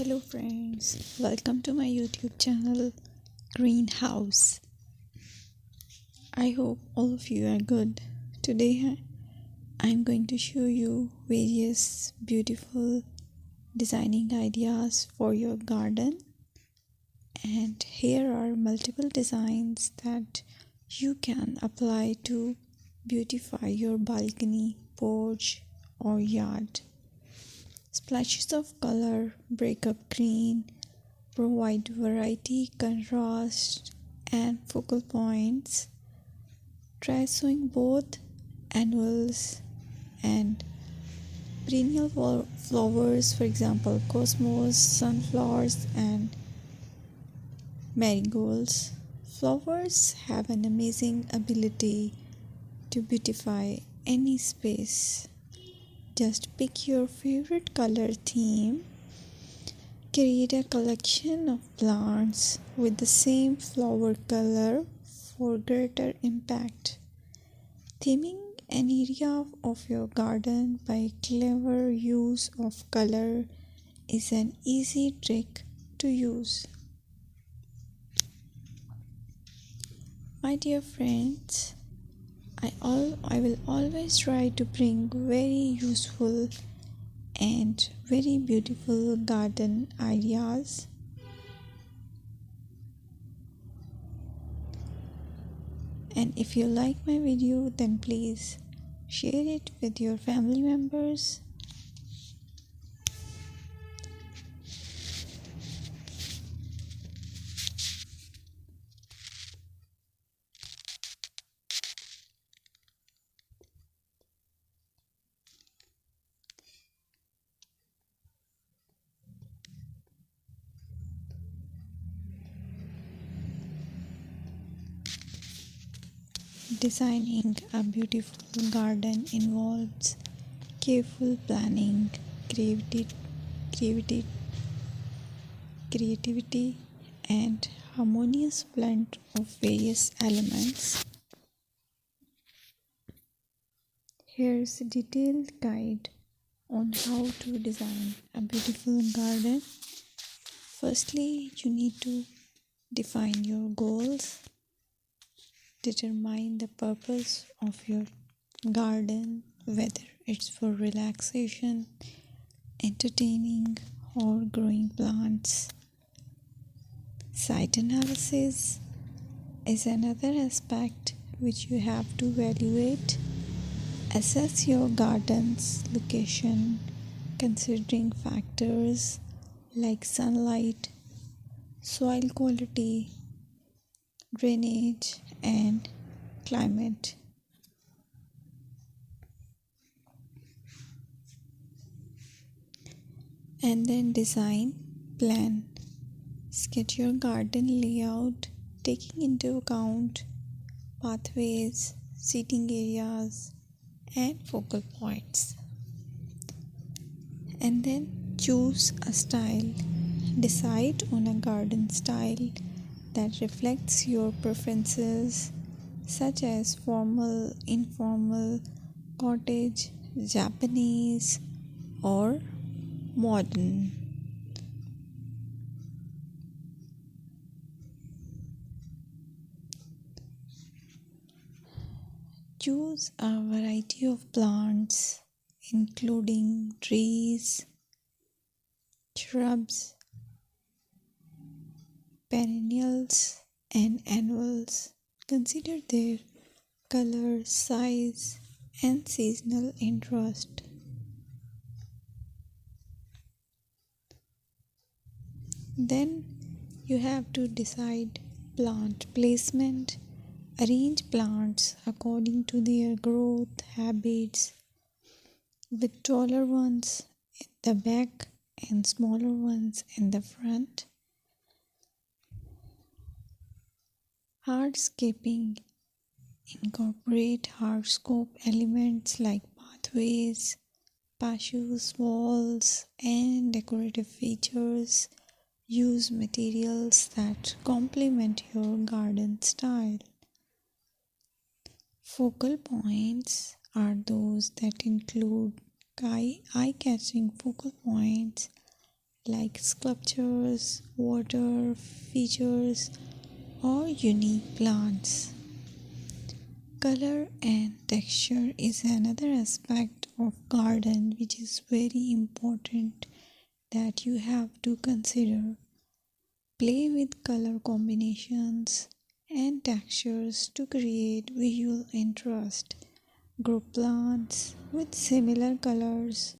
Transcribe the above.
Hello friends, welcome to my YouTube channel Greenhouse. I hope all of you are good. Today I'm going to show you various beautiful designing ideas for your garden, and here are multiple designs that you can apply to beautify your balcony, porch or yard. Splashes of color break up green, provide variety, contrast, and focal points. Try sowing both annuals and perennial flowers, for example, cosmos, sunflowers, and marigolds. Flowers have an amazing ability to beautify any space. Just pick your favorite color theme. Create a collection of plants with the same flower color for greater impact. Theming an area of your garden by clever use of color is an easy trick to use. My dear friends, I will always try to bring very useful and very beautiful garden ideas. And if you like my video, then please share it with your family members. Designing a beautiful garden involves careful planning, creativity, creativity, and harmonious blend of various elements. Here's a detailed guide on how to design a beautiful garden. Firstly, you need to define your goals. Determine the purpose of your garden, whether it's for relaxation, entertaining, or growing plants. Site analysis is another aspect which you have to evaluate. Assess your garden's location, considering factors like sunlight, soil quality, drainage, and climate. And then design, plan. Sketch your garden layout, taking into account pathways, seating areas, and focal points. And then choose a style. Decide on a garden style that reflects your preferences, such as formal, informal, cottage, Japanese, or modern. Choose a variety of plants, including trees, shrubs, perennials, and annuals. Consider their color, size, and seasonal interest. Then you have to decide plant placement. Arrange plants according to their growth habits, with taller ones in the back and smaller ones in the front. Hardscaping. Incorporate hardscape elements like pathways, patios, walls, and decorative features. Use materials that complement your garden style. Focal points are those that include eye-catching focal points like sculptures, water features, or unique plants. Color and texture is another aspect of garden which is very important that you have to consider. Play with color combinations and textures to create visual interest. Group plants with similar colors